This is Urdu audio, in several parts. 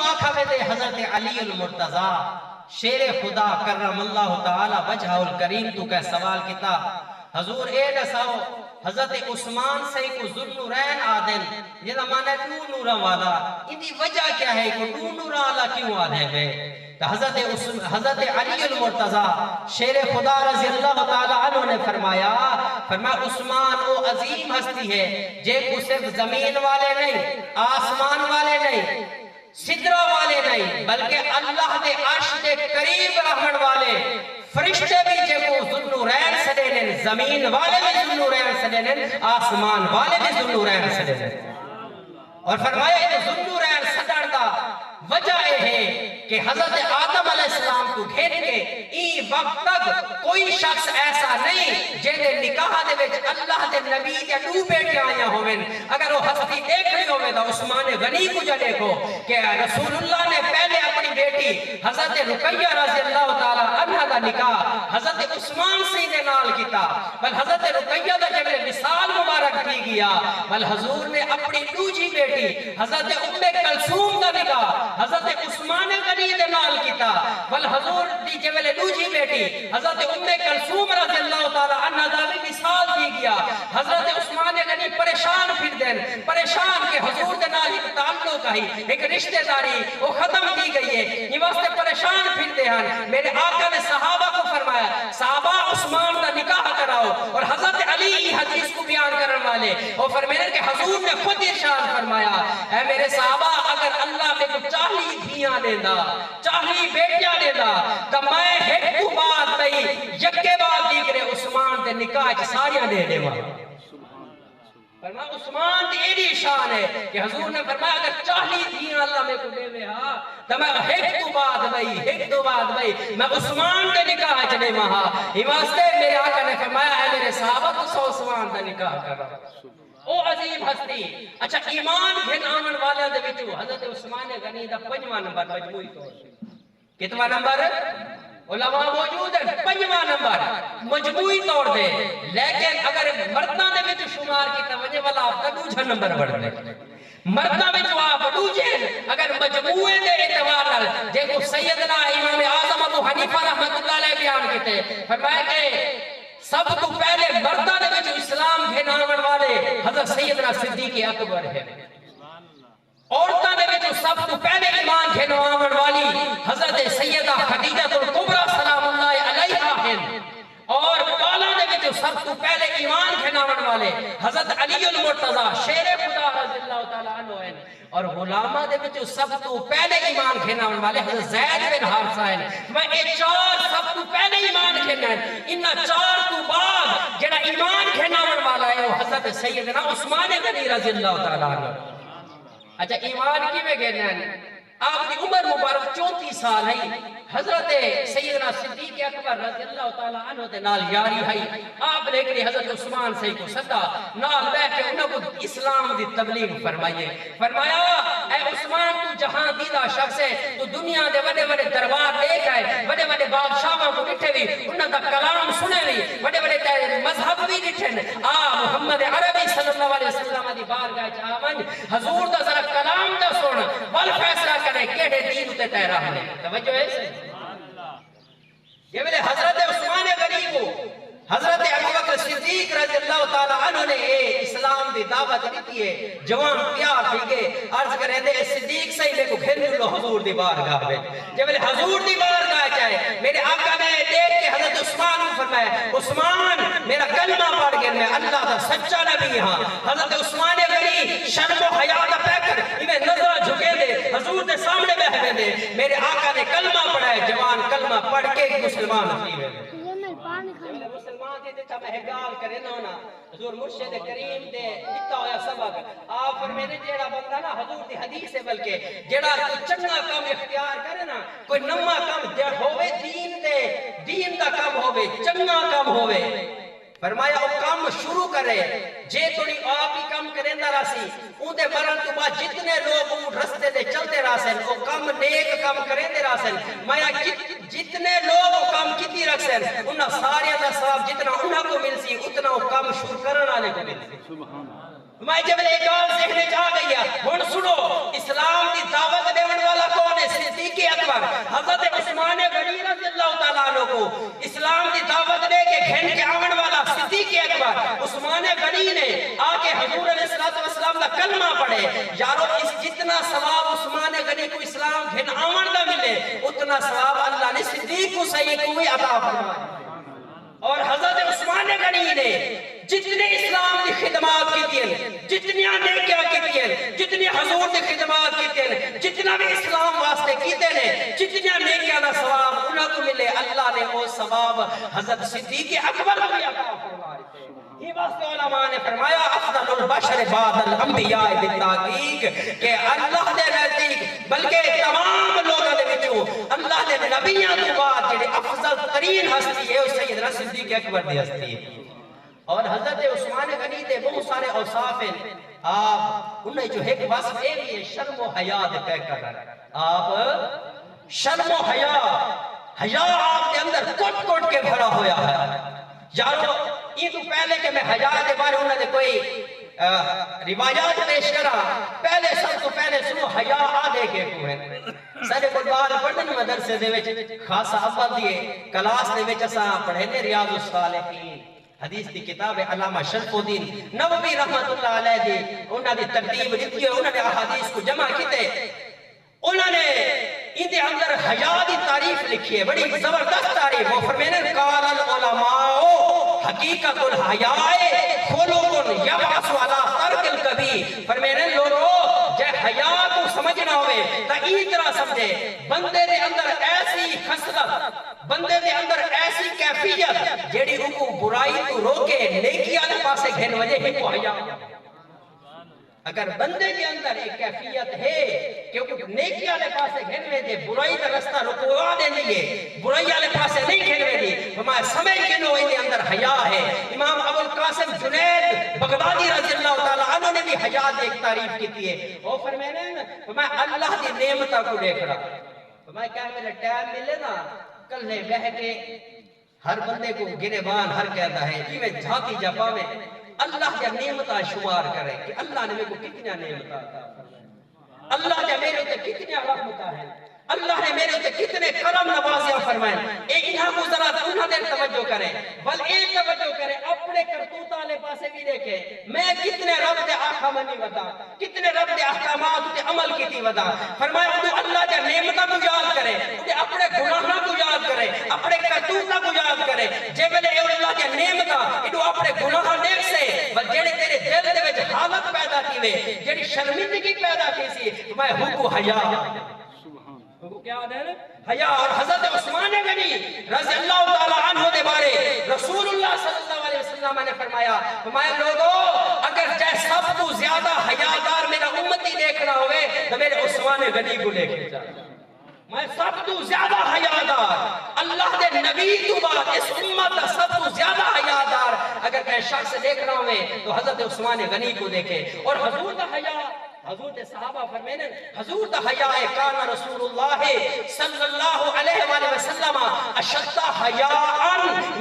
آخا دے حضرت علی المرتضی شیر خدا کرم اللہ تعالی وجہ الکریم تو کہ سوال کیتا حضور اے نساؤ حضرت عثمان سے کو ذوالنورین آدن یہ معنی دو نورا والا اندی وجہ کیا ہے کہ دو نورا والا کیوں آدھے گئے تو حضرت علی المرتضی شیر خدا رضی اللہ تعالی عنہ نے فرمایا عثمان وہ عظیم ہستی ہے جے کو صرف زمین والے نہیں آسمان والے نہیں سدرہ والے نہیں بلکہ اللہ دے عرش دے قریب رہن والے فرشتے بھی جے کو ذوالنورین سدینن زمین والے بھی ذوالنورین سدینن آسمان والے بھی ذوالنورین سدینن اور فرمایا یہ ذوالنورین سدن دا وجہ ہے کہ حضرت آدم علیہ السلام کو گھیر کے ای وقت تک کوئی شخص ایسا نہیں جنہیں نکاح دے وچ اللہ دے نبی دے دو بیٹے آیا ہوئے اگر وہ ہستی دیکھ رہی ہوئے تو عثمان غنی کو جو دیکھو کہ رسول اللہ نے پہلے اپنی بیٹی حضرت رقیہ رضی اللہ تعالی عنہ دا نکاح حضرت عثمان سے دے نال کیتا بل حضرت رقیہ دا جب مثال مبارک کی گیا بل حضور نے اپنی دوجی بیٹی حضرت ام کلثوم دا نکاح حضرت عثمان غنی دے نال کیتا بل حضور دی جویلے دوجی بیٹی حضرت ام کلثوم رضی اللہ تعالی عنہ دا بھی مثال دی گیا حضرت عثمان غنی پریشان پھر دین پریشان کہ حضور دے نال ایک تعلق ہے ایک رشتہ داری وہ ختم کی گئی ہے یہ واسطے پریشان پھر دے ہیں میرے آقا نے صحابہ کو فرمایا صحابہ عثمان دا نکاح کراؤ اور حضرت علی حدیث کو بیان کرنے والے اور فرمایا کہ حضور نے خود ارشاد فرمایا اے میرے صحابہ اگر اللہ میں کو چاہلی دھیاں دینا چاہلی بیٹیاں دینا تو میں ایک کو بات نہیں یکے بات دیکھ رہے عثمان دے نکاح ساریاں دے دے وہاں فرمایا عثمان دی ایڈی شان ہے کہ حضور نے فرمایا اگر چاہلی دھیاں اللہ میں کو دے میں ہاں تو میں ایک تو بات بھئی ایک دو بات بھئی میں عثمان دے نکاح چلے وہاں یہ واسطے میرے آقا نے فرمایا اے میرے صحابہ تو سو عثمان دے نکاح کر رہا او عظیم ہستی اچھا ایمان گھن آمن والے دے وچوں حضرت عثمان غنی دا 5واں نمبر مجموعی طور کتنا نمبر علماء موجود ہیں 5واں نمبر مجموعی طور دے لیکن اگر مردہ دے وچوں شمار کیتا وجہ والا آپ کا دوسرا نمبر بڑھ دے مردہ وچوں آپ دوسرے اگر مجموعے دے اعتبار نال جے کو سیدنا امام اعظم ابو حنیفہ رحمۃ اللہ علیہ بیان کیتے فرمایا کہ سب تو پہلے مردہ دے وچ اسلام گھناون والے حضرت سیدنا صدیق اکبر ہے عورتاں دے وچ سب تو پہلے ایمان گھناون والی حضرت سیدہ خدیجہ الکبریٰ سلام اللہ علیہا ہیں اور بالا دے وچ سب تو پہلے ایمان گھناون والے حضرت علی المرتضی شیر خدا رضی اللہ تعالی عنہ ہیں اور غلامہ دے وچ سب تو پہلے ایمان گھناون والے حضرت زید بن حارثہ ہیں میں اے چار سب تو پہلے ایمان گھناون انہاں چار تو بعد جڑا ایمان گھناون والا ہے وہ حضرت سیدنا عثمان غنی رضی اللہ تعالی عنہ اچھا ایمان کی میں گھناون آپ کی عمر مبارک 34 سال ہے حضرت سیدنا صدیق اکبر رضی اللہ تعالی عنہ دے نال یاری ہے آپ نے ایک حضرت عثمان سے کو صدا نال بیٹھ کے انہوں کو اسلام دی تبلیغ فرمائیے فرمایا اے عثمان تو جہاں دیدہ شخص ہے تو دنیا دے بڑے بڑے دربار دیکھ ہے بڑے بڑے بادشاہوں کو ڈٹھے بھی انہوں دا کلام سنے بھی بڑے بڑے مذہب بھی ڈٹھن محمد عربی صلی اللہ علیہ وسلم دی بارگاہ چاہمن حضور دا ذرا کلام دا سن بل فیصلہ کرے کیڑے دین تے تیرا ہے توجہ ہے یہ میرے حضرت عثمان غنی کو حضرت ابوبکر صدیق رضی اللہ تعالی عنہ نے اسلام دی دعوت دیتی ہے جوان پیار تھی کہ عرض کریں دے صدیق سے میں کو گھر لو حضور دی بارگاہ میں جب میرے حضور دی بارگاہ چاہے میرے آقا نے دیکھ کے حضرت عثمان کو فرمایا عثمان میرا کلمہ پڑھ گیا میں اللہ دا سچا نبی ہاں حضرت عثمان غنی شرم و حیا دا پہکر انہیں نظر جھکے دے حضور دے سامنے بیٹھے دے میرے آقا نے کلمہ پڑھا ہے جوان کلمہ پڑھ کے مسلمان ہوئی ہے مسلمان دے دیتا میں گال کرے نا حضور مرشد کریم دے اتنا ہویا سبق آپ فرمینے جیڑا بندہ نا حضور دی حدیث ہے بلکہ جیڑا چنگا کام اختیار کرے نا کوئی نما کام ہوئے دین دا کام ہوئے چنگا کام ہوئے فرمایا وہ کام شروع کرے جے تھوڑی آپ ہی کام کریں نہ راسی ان دے مرن تو بعد جتنے لوگ اون رستے دے چلتے راسن وہ کام نیک کام کریں دے راسن مایا جتنے لوگ وہ کام کتی رکھسن انہا سارے دا ثواب جتنا انہا کو مل سی اتنا وہ کام شروع کرن آلے کو مل سی میں جب ایک آل ذہنے جا گئی ہے ہن سنو اسلام دی دعوت دے والا غنی نے آکے حضور علیہ السلام کا کلمہ پڑھے، یارو اس جتنا ثواب عثمان غنی کو اسلام گھن آمن نہ ملے اتنا ثواب اللہ نے صدیق کو صحیح کو بھی عطا فرمایا۔ اور حضرت عثمان غنی نے جتنے اسلام کی خدمات کی ہیں، جتنی نیکیاں کی ہیں، جتنی حضور کی خدمات کی ہیں، جتنا بھی اسلام واسطے کیتے ہیں، جتنی نیکیاں کا ثواب انہوں کو ملے، اللہ نے وہ ثواب حضرت صدیق اکبر کو بھی عطا فرمایا۔ ہی واسطے علماء نے فرمایا افضل البشر بعد الانبیاء بالتحقیق کہ اللہ دے نزدیک بلکہ تمام لوگوں دے وچوں اللہ دے نبیوں تو بعد جڑے افضل ترین ہستی ہے وہ سیدنا صدیق اکبر دی ہستی ہے۔ اور حضرت عثمان غنی دے بہت سارے اوصاف ہیں، آپ انہیں جو ایک وصف یہ بھی ہے شرم و حیا دے طے کر رہے ہیں۔ آپ شرم و حیا آپ کے اندر کٹ کٹ کے بھرا ہویا ہے۔ یارو یہ تو پہلے کہ میں حیا دے بارے انہوں نے کوئی روایات پیش کرا، پہلے سب تو پہلے سنو حیا آدھے کے کو ہے۔ سارے کوئی بار پڑھنے مدرسے دے وچ خاصا اول دیے کلاس دے وچ اساں پڑھے نے ریاض الصالحین حدیث دی کتاب علامہ شرف الدین نووی رحمت اللہ علیہ دی انہوں نے ترتیب دیتی ہے، انہوں نے احادیث کو جمع کیتے، انہوں نے ان دے اندر حیا دی تعریف لکھی ہے، بڑی زبردست تعریف۔ وہ فرمینے قال العلماء حقیقت الحیاء خلق یبعث علی ترک الکبیر۔ فرمینے لوگوں جے حیا کو سمجھنا ہوئے تا ای طرح سمجھے بندے دے اندر ایسی خصلت، بندے دے اندر ایسی کیفیت جیڑی ان کو برائی تو روکے نیکی والے پاسے گھن وجہ ہی کو حیا۔ اگر بندے کے اندر ایک کیفیت ہے کہ نیکی والے پاسے گھنوے دے برائی کا رستہ رکوا دے دیئے، برائی والے پاسے نہیں گھنوے دی، ہمارے سمجھ کے نو ان کے اندر حیا ہے۔ امام ابو القاسم جنید بغدادی رضی اللہ تعالیٰ عنہ نے بھی حیا دی ایک تعریف کی ہے۔ وہ فرمینے میں اللہ دی نعمتہ کو دیکھ رہا، میں کہا میرے ٹائم ملے نا کل نے بہ کے ہر بندے کو گریبان ہر کہتا ہے جی میں جھاتی جپا میں اللہ جا نعمتہ شمار کرے کہ اللہ نے میرے کو کتنی نعمتہ عطا فرمائے، اللہ نے میرے تے کتنی رحمتہ ہے، اللہ نے میرے تے کتنے کرم نوازیاں فرمائے۔ انہاں کو ذرا انہاں دیر توجہ کریں، بل ایک توجہ کریں اپنے کرتوتہ لے پاسے بھی دیکھیں میں کتنے رب دے آقا منی ودا، کتنے رب دے احکامات تے عمل کیتی ودا۔ فرمایا انہوں اللہ دے نعمتہ کو یاد کریں، انہیں اپنے گناہاں کو یاد کریں، اپنے کرتوتہ کو یاد کریں۔ جے میں نے اللہ دے نعمتہ انہوں اپنے گناہاں دیکھ سے بل جیڑے تیرے دل دے وچ حالت پیدا کی وے، جیڑی شرمندگی پیدا کی سی، میں حکو حیا کیا دیں حیا۔ اور حضرت عثمان غنی رضی اللہ تعالیٰ عنہ دے بارے رسول اللہ صلی اللہ علیہ وسلم نے فرمایا لوگوں اگر جائے سب تو زیادہ حیادار میرا امتی دیکھنا ہوئے تو میرے عثمان غنی کو لے کے جائے، میں سب تو زیادہ حیادار اللہ دے نبی تو بعد اس امت سب تو زیادہ حیادار اگر کہیں شخص دیکھنا ہوئے تو حضرت عثمان غنی کو دیکھے۔ اور حضور دا حیا، حضور دے صحابہ فرمینے حضور دا حیا کان رسول اللہ صلی اللہ علیہ وآلہ وسلم اشد حیاء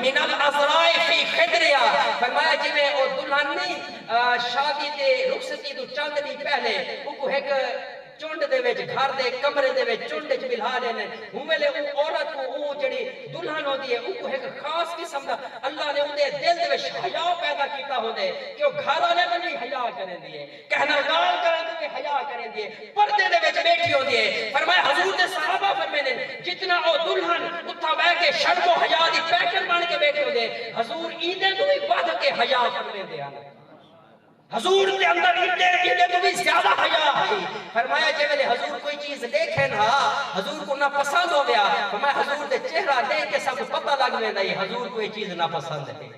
من الازراء فی خدریا۔ فرمایا جی میں او دلہنی شادی دے رخصتی تو چند نہیں پہلے وہ کو ایک چونڈ دے وچ گھر دے کمرے دے وچ چونڈ وچ بلھا دینے ہوں ویلے او عورت کو او جڑی دلہن ہوندی ہے او کو ایک خاص قسم دا اللہ نے اون دے دل دے وچ حیا پیدا کیتا ہوندے کہ او گھر والے نوں بھی حیا کرن دی ہے، کہنا گال کرن دی حیا کرن دی ہے، پردے دے وچ بیٹھی ہوندی ہے۔ فرمایا حضور دے صحابہ فرمینے جتنا او دلہن اتھا بیٹھ کے شرم و حیا دی پیکر بن کے بیٹھے ہوندے حضور ایندے تو بھی بڑھ کے حیا فرمیندے ہیں، حضور کے اندر اتنے تو بھی زیادہ حیا ہے۔ فرمایا جے میں نے حضور کوئی چیز دیکھے نا حضور کو نہ پسند ہو گیا، فرمایا حضور دے چہرہ دیکھ کے سب پتہ لگ میں نہیں حضور کوئی چیز نہ پسند ہے۔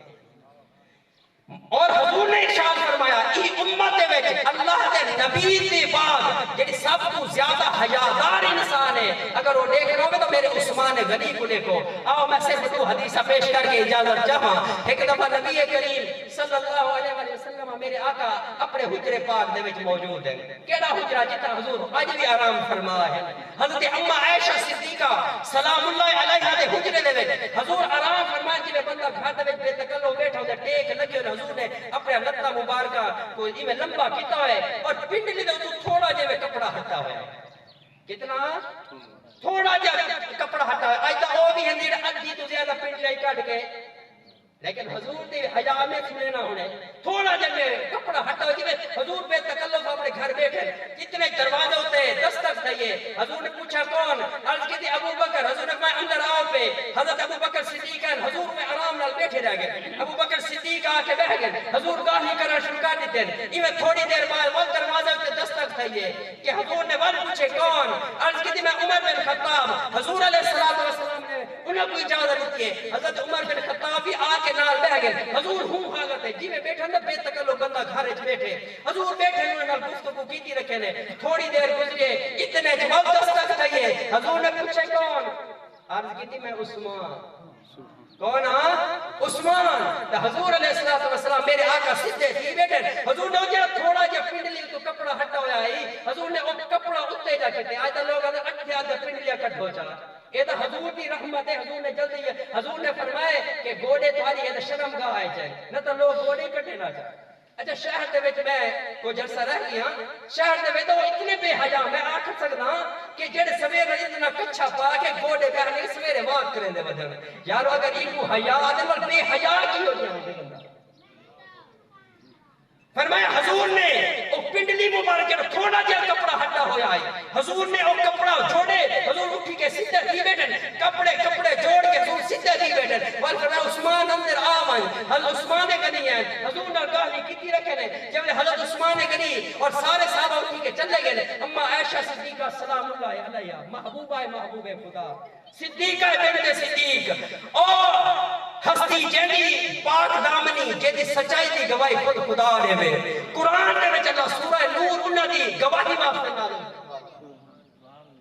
اور حضور نے ارشاد فرمایا ای امت دے وچ اللہ دے نبی دے بعد جڑی سب تو زیادہ حیادار انسان ہے اگر وہ دیکھ رہے ہو تو میرے عثمان غنی کو دیکھو۔ آؤ میں صرف دو حدیثہ پیش کر کے اجازت چاہاں۔ ایک دفعہ نبی کریم صلی اللہ علیہ وسلم میرے آقا اپنے حجرے پاک دے وچ موجود ہے، کیڑا حجرہ جتا حضور آج بھی آرام فرما ہے، حضرت اما عائشہ صدیقہ سلام اللہ علیہ دے حجرے دے وچ حضور آرام فرما جی بندہ گھر دے وچ بے تکلف بیٹھا ہو ٹیک لگے اور حضور نے اپنے لتا مبارکہ کو ایویں لمبا کیتا ہے اور پنڈلی دے تو تھوڑا جے کپڑا ہٹا ہوا ہے، کتنا تھوڑا جا کپڑا ہٹا ہے، اج تا او بھی ہندی ادھی تو زیادہ پنڈلی کٹ کے لیکن حضور دی حیا میں کھلے نہ ہونے تھوڑا جنگے کپڑا ہٹا جی حضور بے تکلف اپنے گھر بیٹھے کتنے دروازے ہوتے دستک تھے حضور نے پوچھا کون عرض کی تھی ابو بکر حضور نے فرمایا اندر آؤ پہ حضرت ابو بکر صدیق ہیں حضور میں آرام نال بیٹھے رہ گئے ابو بکر صدیق آ کے بیٹھ گئے حضور گاہی کرنا شروع کر دیتے ہیں ایویں تھوڑی دیر بعد وہ دروازے پہ دستک تھے کہ حضور نے ور پوچھے کون عرض کی تھی میں عمر بن خطاب حضور علیہ السلام نے انہیں کوئی اجازت دیتی ہے حضرت عمر بن خطاب بھی آ کے نال بیٹھ گئے حضور ہوں حالت ہے جی میں بیٹھا نا بے تکلف بندہ گھر وچ بیٹھے حضور بیٹھے انہوں نے گفتگو کیتی رکھے نے تھوڑی دیر گزرے اتنے جواب دستک تھے حضور نے پوچھے کون عرض کی تھی میں عثمان کون ہاں عثمان تو حضور علیہ السلام میرے آقا سیدھے تھی بیٹھے حضور نے جو تھوڑا جا پنڈلی تو کپڑا ہٹا ہویا ہے حضور نے وہ کپڑا اتنے جا کے آج لوگ اٹھے آدھے پنڈلیاں کٹ ہو جا یہ تو حضور کی رحمت ہے حضور نے جلدی حضور نے فرمائے کہ گوڑے تھاری یہ شرم گاہ آئے جائے نہ تو لوگ گوڑے کٹے نہ جائے اچھا شہر دے وچ میں کوئی جلسہ رہ گیا شہر دے وچ تو اتنے بے حیا میں آکھ سکدا کہ جڑے سویر اتنا کچھا پا کے گوڑے بہنے سویرے واک کریں دے وجن یارو اگر ایکو حیا دے ول بے حیا کی ہو جاندے بندہ فرمایا حضور نے او پنڈلی مبارک تھوڑا جہا کپڑا ہٹا ہویا ہے حضور نے او کپڑا جوڑے حضور اٹھی کے سیدھے دی بیٹھن کپڑے جوڑ کے حضور سیدھے دی بیٹھن وال فرمایا عثمان اندر آون حضرت عثمان غنی ہیں حضور نے گاہی کیتی رکھے نے جب حضرت عثمان غنی اور سارے صحابہ اٹھی کے چلے گئے اما عائشہ صدیقہ سلام اللہ علیہا محبوبہ محبوب خدا صدیقہ بنت صدیق او ہستی جیڑی پاک دامنی جیڑی سچائی دی گواہی خود خدا نے میں قرآن نے چلا سورہ نور انہاں دی گواہی واسطے نازل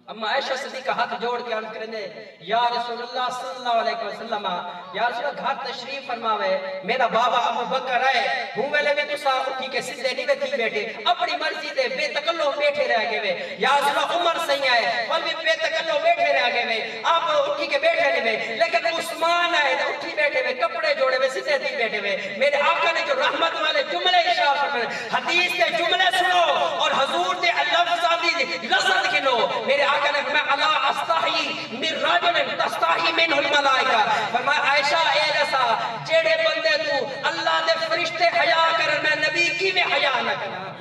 اما عائشہ صدیقہ ہاتھ جوڑ کے عرض کرنے یا رسول اللہ صلی اللہ علیہ وسلم یا رسول اللہ گھر تشریف فرماوے میرا بابا ابو بکر ہے ہوں ویلے میں تسا اٹھی کے سیدھے نہیں تھی بیٹھے اپنی مرضی دے بے تکلف بیٹھے رہ گئے یا رسول اللہ عمر صحیح ہے وہ بھی بے تکلف بیٹھے رہ گئے آپ اٹھی کے بیٹھے نہیں لیکن عثمان ہے اٹھی بیٹھے ہوئے کپڑے جوڑے ہوئے سیدھے تھی بیٹھے ہوئے میرے آقا نے جو رحمت والے جملے ارشاد فرمائے حدیث کے جملے سنو اور حضور دے لفظاں دی لذت گنو میرے آقا نے فرمایا الا استحی من رجل تستحی منه الملائکہ فرمایا عائشہ اے رسا جڑے بندے تو اللہ دے فرشتے حیا کرن میں نبی کی میں حیا نہ کرا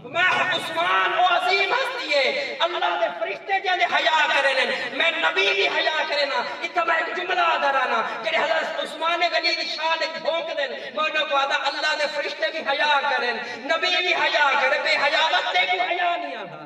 میں عثمان و عظیم ہستی ہے اللہ دے فرشتے جانے حیا کرن میں نبی بھی حیا کرنا اتنا میں ایک جملہ درانا جڑے حضرت عثمان غنی دی شان ایک بھونک دین میں کو آدھا اللہ دے فرشتے بھی حیا کرن نبی بھی حیا کرن بے حیاوت تے کو حیا نہیں آتا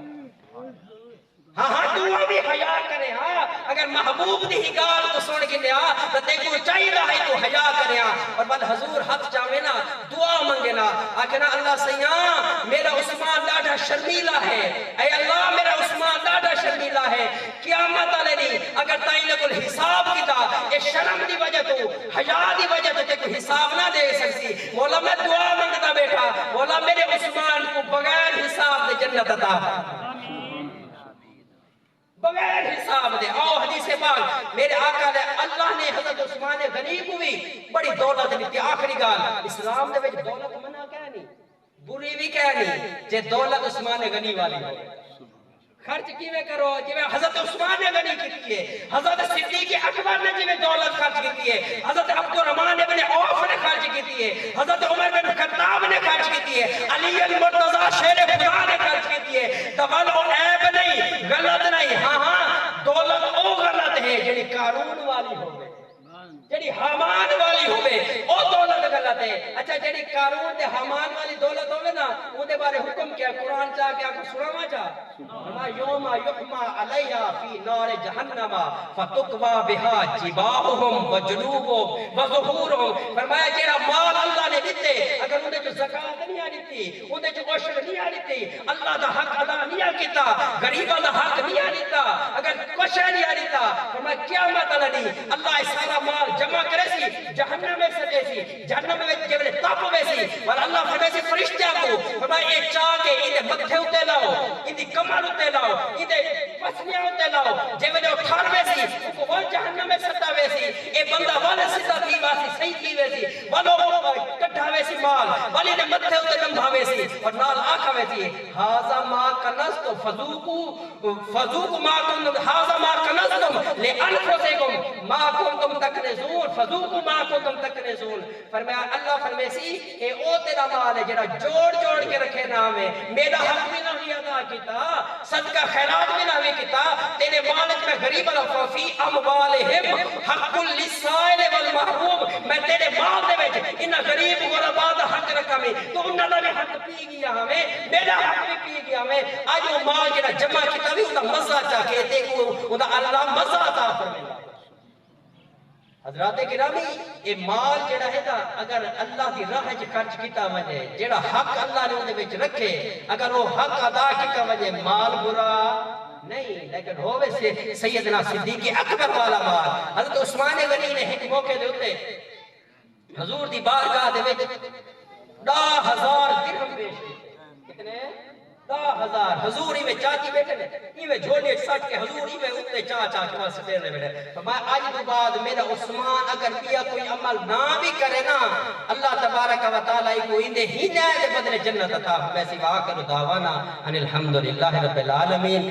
ہاں دعا بھی حیا کرے ہاں اگر محبوب دی گال کو سن کے لیا تو دیکھو چاہیے رہا ہے تو حیا کرے اور بعد حضور ہاتھ چاہوے نا دعا منگے نا آکھنا اللہ سیاں میرا عثمان ڈاڑھا شرمیلا ہے اے اللہ میرا عثمان ڈاڑھا شرمیلا ہے قیامت علیہ نہیں اگر تائیں لگل حساب کیتا یہ شرم دی وجہ تو حیا دی وجہ تو تے کو حساب نہ دے سکتی مولا میں دعا منگتا بیٹھا مولا میرے عثمان کو بغیر حساب دے جنت عطا بغیر حساب دے آؤ حدیث پاک میرے آقا نے اللہ نے حضرت عثمان غنی کو بھی بڑی دولت دیتی آخری گال اسلام دے وچ دولت منع کہہ نہیں بری بھی کہہ نہیں جے دولت عثمان غنی والی ہو خرچ کیویں کرو جویں حضرت عثمان نے غنی کی ہے حضرت صدیق اکبر نے جویں دولت خرچ کی ہے حضرت عبد الرحمن ابن عوف نے خرچ کی ہے حضرت عمر بن خطاب نے خرچ کی ہے علی المرتضی شیر خدا نے خرچ کی ہے دول و عیب نہیں غلط نہیں ہاں دولت او غلط ہے جڑی قارون والی ہوے جڑی حامان والی ہوے او دولت غلط ہے اچھا جڑی قارون تے حامان والی دولت ہوے نا او دے بارے حکم کیا قرآن چاہ کے آپ سناواں چاہ فرمایا یوم یحما علیہا فی نار جہنم فتقوا بها جباہہم وجنوبہم وظہورہم فرمایا جڑا مال اللہ نے دتے اگر اون جو زکات نہیں آ دتی اون جو عشر نہیں آ دتی اللہ دا حق ادا نہیں کیتا غریباں دا حق نہیں دتا اگر کچھ نہیں دتا فرمایا قیامت علی اللہ سارا مال جمع کرے سی جہنم میں سٹے سی جہنم میں جب تپ ہوے سی اور اللہ فرمائے سی فرشتیاں کو فرمایا اے چاہ کے ایں متھے اتے لاؤ ایں کمر اتے لاؤ ایں پسلیاں اتے لاؤ جب وہ ٹھاروے سی کو وہ جہنم میں سٹاوے سی اے بندہ والا سیدھا تھی واسی صحیح تھی ویسی والو کٹھاوے سی مال والی نے متھے ہوتے لمبھاوے سی اور نال آکھاوے سی ہاذا ما کنزتم فذوقوا ما کنتم ہاذا ما کنزتم لانفسکم ما کنتم تکنزون فذوقوا ما کنتم تکنزون فرمایا اللہ فرمائے سی اے او تیرا مال ہے جڑا جوڑ جوڑ کے رکھے نام ہے میرا حق بھی نہ ادا کیتا صدقہ خیرات بھی نہ کیتا تیرے مال میں غریب الفی اموالہم حق للسائل والمحروم میں تیرے مال دے وچ انہاں غریب غرباء دا حق رکھا میں تو انہاں دا بھی حق پی گیا ہمیں میرا حق بھی پی گیا ہمیں اج وہ مال جڑا جمع کیتا بھی انہاں مزہ چا کے تے انہاں اللہ مزہ عطا فرمائے حضرات گرامی یہ مال جڑا ہے نا اگر اللہ دی راہ وچ خرچ کیتا وجے جڑا حق اللہ نے اون دے وچ رکھے اگر وہ حق ادا کیتا وجے مال برا نہیں لیکن ہووے سے سیدنا صدیق اکبر والا مال حضرت عثمان غنی نے ایک موقع دے اوتے حضور دی بارگاہ دے وچ 10,000 درہم پیش کیتے کتنے 10,000 حضور ہی میں چاچی بیٹھے نے ہی میں جھولے سٹ کے حضور ہی میں اتے چاچا کے واسطے دے بیٹھے فرمایا آج تو بعد میرا عثمان اگر کیا کوئی عمل نہ بھی کرے نا اللہ تبارک و تعالی کو اندے ہی نہ دے بدلے جنت عطا ویسی واہ کرو دعوانا ان الحمدللہ رب العالمین